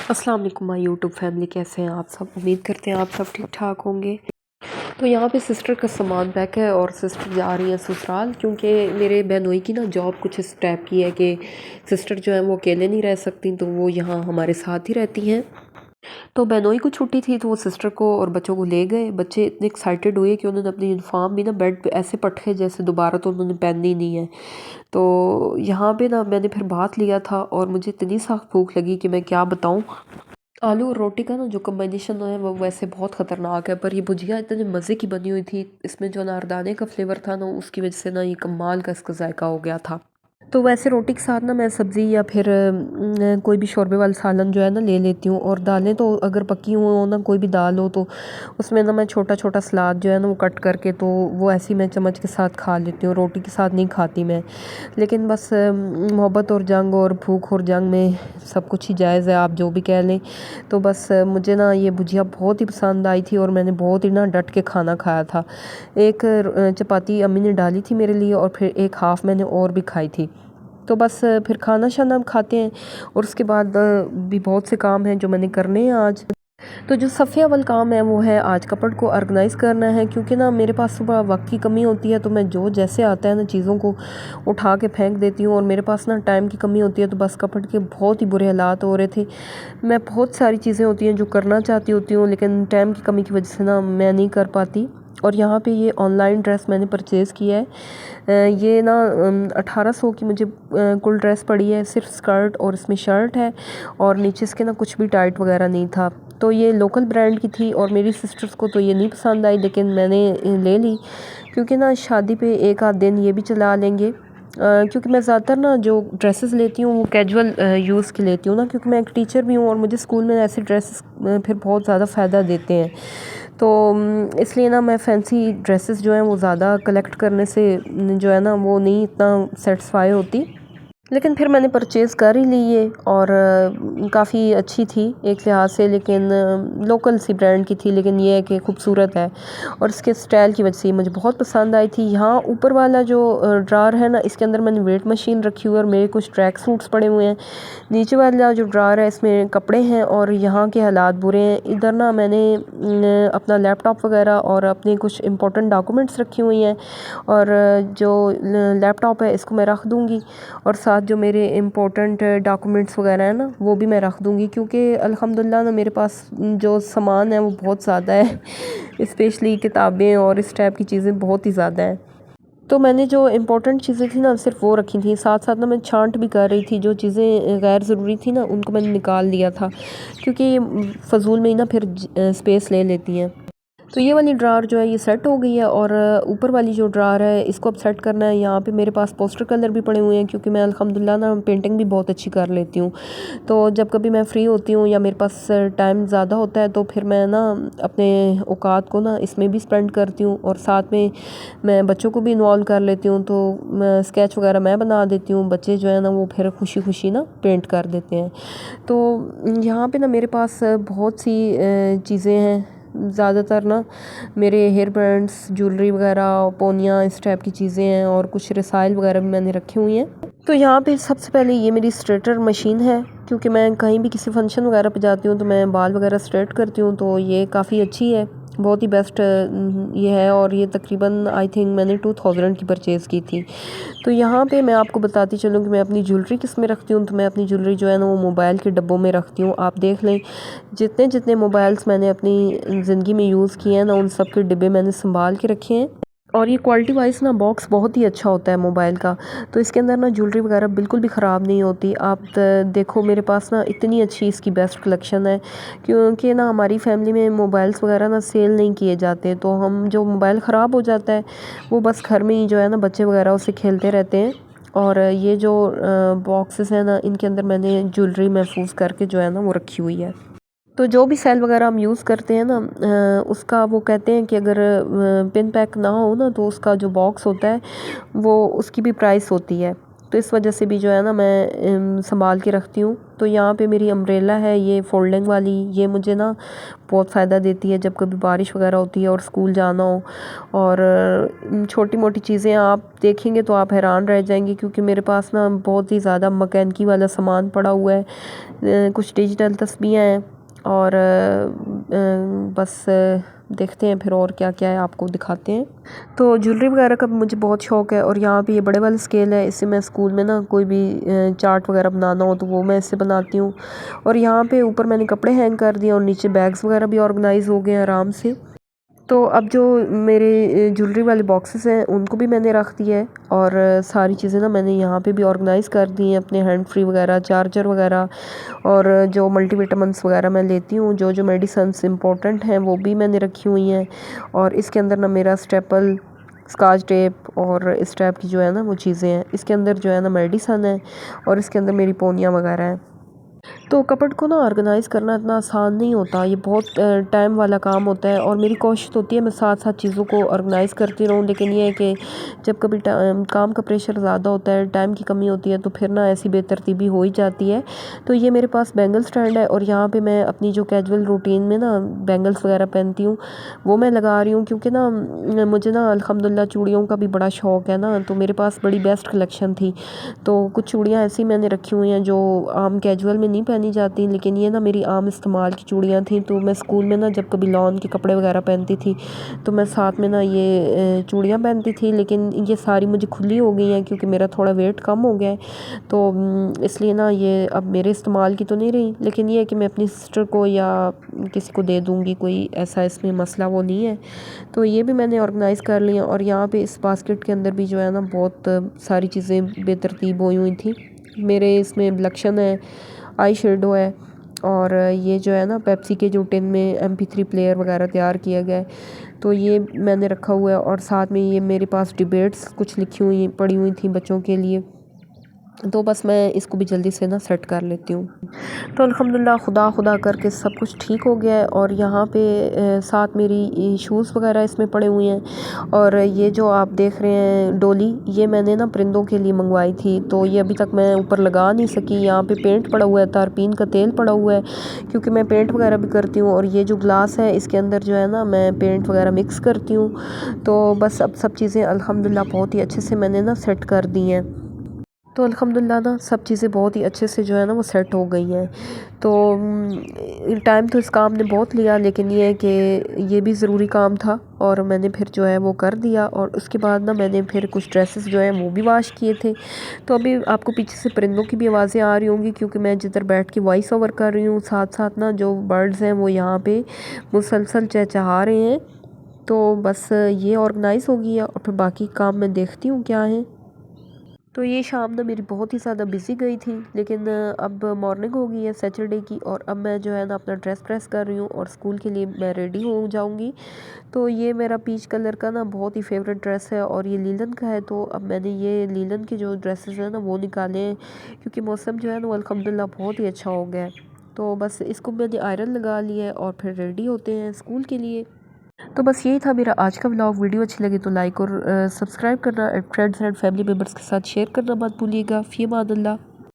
अस्सलाम वालेकुम my YouTube family, कैसे हैं आप सब। उम्मीद करते हैं आप सब ठीक ठाक होंगे। तो यहाँ पे सिस्टर का सामान पैक है और सिस्टर जा रही है ससुराल, क्योंकि मेरे बहनोई की ना जॉब कुछ इस टाइप की है कि सिस्टर जो है वो अकेले नहीं रह सकती, तो वो यहाँ हमारे साथ ही रहती हैं। तो बहनोई को छुट्टी थी तो वो सिस्टर को और बच्चों को ले गए। बच्चे इतने एक्साइटेड हुए कि उन्होंने अपनी यूनिफॉर्म भी ना बेड पे ऐसे पटके जैसे दोबारा तो उन्होंने पहननी नहीं है। तो यहाँ पे ना मैंने फिर भात लिया था और मुझे इतनी सख्त भूख लगी कि मैं क्या बताऊँ। आलू और रोटी का ना जो कॉम्बिनेशन है वो वैसे बहुत ख़तरनाक है, पर ये भुजिया इतने मज़े की बनी हुई थी, इसमें जो अनारदाने का फ्लेवर था ना उसकी वजह से ना ये कमाल का इसका जायका हो गया था। तो वैसे रोटी के साथ ना मैं सब्ज़ी या फिर कोई भी शोरबे वाला सालन जो है ना ले लेती हूँ। और दालें तो अगर पकी हुई हो ना, कोई भी दाल हो तो उसमें ना मैं छोटा छोटा सलाद जो है ना वो कट करके तो वो ऐसे ही मैं चम्मच के साथ खा लेती हूँ, रोटी के साथ नहीं खाती मैं। लेकिन बस मोहब्बत और जंग और भूख और जंग में सब कुछ ही जायज़ है, आप जो भी कह लें। तो बस मुझे ना ये भुजिया बहुत ही पसंद आई थी और मैंने बहुत ही ना डट के खाना खाया था। एक चपाती अम्मी ने डाली थी मेरे लिए और फिर एक हाफ़ मैंने और भी खाई थी। तो बस फिर खाना शाना हम खाते हैं और उसके बाद भी बहुत से काम हैं जो मैंने करने हैं आज। तो जो सबसे अव्वल काम है वो है आज कपड़ को ऑर्गेनाइज़ करना है, क्योंकि ना मेरे पास सुबह वक्त की कमी होती है, तो मैं जो जैसे आता है ना चीज़ों को उठा के फेंक देती हूँ। और मेरे पास ना टाइम की कमी होती है, तो बस कपड़ के बहुत ही बुरे हालात हो रहे थे। मैं बहुत सारी चीज़ें होती हैं जो करना चाहती होती हूँ, लेकिन टाइम की कमी की वजह से ना मैं नहीं कर पाती। और यहाँ पे ये ऑनलाइन ड्रेस मैंने परचेज़ किया है। ये ना 1800 की मुझे कुल ड्रेस पड़ी है, सिर्फ स्कर्ट और इसमें शर्ट है और नीचे इसके ना कुछ भी टाइट वगैरह नहीं था। तो ये लोकल ब्रांड की थी और मेरी सिस्टर्स को तो ये नहीं पसंद आई, लेकिन मैंने ले ली क्योंकि ना शादी पे एक आध दिन ये भी चला लेंगे। क्योंकि मैं ज़्यादातर ना जो ड्रेसेस लेती हूँ वो कैजुअल यूज़ की लेती हूँ ना, क्योंकि मैं एक टीचर भी हूँ और मुझे स्कूल में ऐसे ड्रेसेस फिर बहुत ज़्यादा फ़ायदा देते हैं। तो इसलिए ना मैं फैंसी ड्रेसेस जो हैं वो ज़्यादा कलेक्ट करने से जो है ना वो नहीं इतना सेटिस्फाई होती। लेकिन फिर मैंने परचेज़ कर ही ली ये और काफ़ी अच्छी थी एक लिहाज से, लेकिन लोकल सी ब्रांड की थी, लेकिन ये है कि खूबसूरत है और इसके स्टाइल की वजह से मुझे बहुत पसंद आई थी। यहाँ ऊपर वाला जो ड्रार है ना, इसके अंदर मैंने वेट मशीन रखी हुई है और मेरे कुछ ट्रैक सूट्स पड़े हुए हैं। नीचे वाला जो ड्रार है इसमें कपड़े हैं और यहाँ के हालात बुरे हैं। इधर ना मैंने अपना लैपटॉप वगैरह और अपने कुछ इंपॉर्टेंट डॉक्यूमेंट्स रखी हुई हैं और जो लैपटॉप है इसको मैं रख दूँगी और साथ जो मेरे इम्पोर्टेंट डॉक्यूमेंट्स वगैरह हैं ना वो भी मैं रख दूँगी, क्योंकि अल्हम्दुलिल्लाह ना मेरे पास जो सामान है वो बहुत ज़्यादा है स्पेशली किताबें और इस टाइप की चीज़ें बहुत ही ज़्यादा हैं। तो मैंने जो इम्पोर्टेंट चीज़ें थी ना सिर्फ वो रखी थी, साथ साथ ना मैं छांट भी कर रही थी, जो चीज़ें गैर ज़रूरी थी ना उनको मैंने निकाल लिया था, क्योंकि ये फ़जूल में ही ना फिर स्पेस ले लेती हैं। तो ये वाली ड्रार जो है ये सेट हो गई है और ऊपर वाली जो ड्रार है इसको अब सेट करना है। यहाँ पे मेरे पास पोस्टर कलर भी पड़े हुए हैं, क्योंकि मैं अल्हम्दुलिल्लाह ना पेंटिंग भी बहुत अच्छी कर लेती हूँ। तो जब कभी मैं फ्री होती हूँ या मेरे पास टाइम ज़्यादा होता है तो फिर मैं ना अपने औकात को ना इसमें भी स्पेंड करती हूँ और साथ में मैं बच्चों को भी इन्वॉल्व कर लेती हूँ। तो स्केच वगैरह मैं बना देती हूँ, बच्चे जो है ना वो फिर खुशी खुशी ना पेंट कर देते हैं। तो यहाँ पे ना मेरे पास बहुत सी चीज़ें हैं। ज़्यादातर ना मेरे हेयर बैंड्स, ज्वेलरी वगैरह, पोनियाँ, इस टाइप की चीज़ें हैं और कुछ रसाइल वगैरह भी मैंने रखी हुई हैं। तो यहाँ पे सबसे पहले ये मेरी स्ट्रेटर मशीन है, क्योंकि मैं कहीं भी किसी फंक्शन वगैरह पे जाती हूँ तो मैं बाल वगैरह स्ट्रेट करती हूँ, तो ये काफ़ी अच्छी है, बहुत ही बेस्ट ये है। और ये तकरीबन आई थिंक मैंने 2000 की परचेज़ की थी। तो यहाँ पे मैं आपको बताती चलूँ कि मैं अपनी ज्वेलरी किस में रखती हूँ। तो मैं अपनी ज्वेलरी जो है ना वो मोबाइल के डब्बों में रखती हूँ। आप देख लें जितने जितने मोबाइल्स मैंने अपनी ज़िंदगी में यूज़ किए हैं ना उन सब के डिब्बे मैंने संभाल के रखे हैं। और ये क्वालिटी वाइज ना बॉक्स बहुत ही अच्छा होता है मोबाइल का, तो इसके अंदर ना ज्वेलरी वगैरह बिल्कुल भी ख़राब नहीं होती। आप देखो मेरे पास ना इतनी अच्छी इसकी बेस्ट कलेक्शन है, क्योंकि ना हमारी फैमिली में मोबाइल्स वगैरह ना सेल नहीं किए जाते, तो हम जो मोबाइल ख़राब हो जाता है वो बस घर में ही जो है ना बच्चे वगैरह उससे खेलते रहते हैं। और ये जो बॉक्सेस हैं ना इनके अंदर मैंने ज्वेलरी महफूज करके जो है ना वो रखी हुई है। तो जो भी सेल वगैरह हम यूज़ करते हैं ना उसका वो कहते हैं कि अगर पिन पैक ना हो ना तो उसका जो बॉक्स होता है वो उसकी भी प्राइस होती है। तो इस वजह से भी जो है ना मैं संभाल के रखती हूँ। तो यहाँ पे मेरी अम्ब्रेला है ये फोल्डिंग वाली, ये मुझे ना बहुत फ़ायदा देती है जब कभी बारिश वगैरह होती है और स्कूल जाना हो। और छोटी मोटी चीज़ें आप देखेंगे तो आप हैरान रह जाएंगे, क्योंकि मेरे पास ना बहुत ही ज़्यादा मैकेनिकी वाला सामान पड़ा हुआ है। कुछ डिजिटल तस्वीरें हैं और बस देखते हैं फिर और क्या क्या है आपको दिखाते हैं। तो ज्वेलरी वगैरह का मुझे बहुत शौक़ है और यहाँ पे ये बड़े वाले स्केल है, इससे मैं स्कूल में ना कोई भी चार्ट वगैरह बनाना हो तो वो मैं इससे बनाती हूँ। और यहाँ पे ऊपर मैंने कपड़े हैंग कर दिए और नीचे बैग्स वगैरह भी ऑर्गेनाइज़ हो गए हैं आराम से। तो अब जो मेरे ज्वेलरी वाले बॉक्सेस हैं उनको भी मैंने रख दिया है और सारी चीज़ें ना मैंने यहाँ पे भी ऑर्गेनाइज़ कर दी हैं, अपने हैंड फ्री वगैरह, चार्जर वगैरह और जो मल्टीविटामिन्स वगैरह मैं लेती हूँ, जो जो मेडिसिन्स इंपॉर्टेंट हैं वो भी मैंने रखी हुई हैं। और इसके अंदर ना मेरा स्टेपल, स्काच टेप और इस टाइप की जो है ना वो चीज़ें हैं। इसके अंदर जो है ना मेडिसन है और इसके अंदर मेरी पोनियाँ वगैरह हैं। तो कपबोर्ड को ना ऑर्गेनाइज़ करना इतना आसान नहीं होता, ये बहुत टाइम वाला काम होता है और मेरी कोशिश होती है मैं साथ साथ चीज़ों को ऑर्गेनाइज़ करती रहूँ। लेकिन ये है कि जब कभी काम का प्रेशर ज़्यादा होता है, टाइम की कमी होती है तो फिर ना ऐसी बेतरतीबी हो ही जाती है। तो ये मेरे पास बैंगल स्टैंड है और यहाँ पे मैं अपनी जो कैजुअल रूटीन में ना बैंगल्स वगैरह पहनती हूँ वो मैं लगा रही हूँ, क्योंकि ना मुझे ना अल्हम्दुलिल्लाह चूड़ियों का भी बड़ा शौक़ है ना, तो मेरे पास बड़ी बेस्ट कलेक्शन थी। तो कुछ चूड़ियाँ ऐसी मैंने रखी हुई हैं जो आम कैजुअल में नहीं पहनी जाती, लेकिन ये ना मेरी आम इस्तेमाल की चूड़ियाँ थी। तो मैं स्कूल में ना जब कभी लॉन के कपड़े वगैरह पहनती थी तो मैं साथ में ना ये चूड़ियाँ पहनती थी, लेकिन ये सारी मुझे खुली हो गई हैं क्योंकि मेरा थोड़ा वेट कम हो गया है। तो इसलिए ना ये अब मेरे इस्तेमाल की तो नहीं रही, लेकिन ये है कि मैं अपनी सिस्टर को या किसी को दे दूँगी, कोई ऐसा इसमें मसला वो नहीं है। तो ये भी मैंने ऑर्गेनाइज़ कर लिया और यहाँ पे इस बास्केट के अंदर भी जो है ना बहुत सारी चीज़ें बेतरतीब हुई थी। मेरे इसमें ब्लक्शन है, आई शेडो है और ये जो है ना पेप्सी के जो टिन में MP3 प्लेयर वगैरह तैयार किया गया है तो ये मैंने रखा हुआ है। और साथ में ये मेरे पास डिबेट्स कुछ लिखी हुई पड़ी हुई थी बच्चों के लिए, तो बस मैं इसको भी जल्दी से ना सेट कर लेती हूँ। तो अल्हम्दुलिल्लाह खुदा करके सब कुछ ठीक हो गया है। और यहाँ पे साथ मेरी शूज़ वगैरह इसमें पड़े हुए हैं। और ये जो आप देख रहे हैं डोली, ये मैंने ना परिंदों के लिए मंगवाई थी, तो ये अभी तक मैं ऊपर लगा नहीं सकी। यहाँ पे पेंट पड़ा हुआ है, तारपीन का तेल पड़ा हुआ है, क्योंकि मैं पेंट वगैरह भी करती हूँ। और ये जो ग्लास है इसके अंदर जो है ना मैं पेंट वगैरह मिक्स करती हूँ। तो बस अब सब चीज़ें अल्हम्दुलिल्लाह बहुत ही अच्छे से मैंने ना सेट कर दी हैं। तो अल्हम्दुलिल्लाह ना सब चीज़ें बहुत ही अच्छे से जो है ना वो सेट हो गई हैं। तो टाइम तो इस काम ने बहुत लिया, लेकिन ये है कि ये भी ज़रूरी काम था और मैंने फिर जो है वो कर दिया। और उसके बाद ना मैंने फिर कुछ ड्रेसेस जो हैं वो भी वॉश किए थे। तो अभी आपको पीछे से परिंदों की भी आवाज़ें आ रही होंगी, क्योंकि मैं जिधर बैठ के वॉइस ओवर कर रही हूँ साथ साथ ना जो बर्ड्स हैं वो यहाँ पे मुसलसल चहचहा रहे हैं। तो बस ये ऑर्गेनाइज़ हो गई है और फिर बाकी काम मैं देखती हूँ क्या है। तो ये शाम ना मेरी बहुत ही ज़्यादा बिज़ी गई थी, लेकिन अब मॉर्निंग हो गई है सैटरडे की और अब मैं जो है ना अपना ड्रेस प्रेस कर रही हूँ और स्कूल के लिए मैं रेडी हो जाऊँगी। तो ये मेरा पीच कलर का ना बहुत ही फेवरेट ड्रेस है और ये लीलन का है। तो अब मैंने ये लीलन के जो ड्रेसेस हैं ना वो निकाले हैं, क्योंकि मौसम जो है ना वो अल्हम्दुलिल्लाह बहुत ही अच्छा हो गया है। तो बस इसको मैंने आयरन लगा लिया है और फिर रेडी होते हैं स्कूल के लिए। तो बस यही था मेरा आज का व्लॉग। वीडियो अच्छी लगी तो लाइक और सब्सक्राइब करना, फ्रेंड्स एंड फैमिली मेम्बर्स के साथ शेयर करना मत भूलिएगा। फ़ी अमान अल्लाह।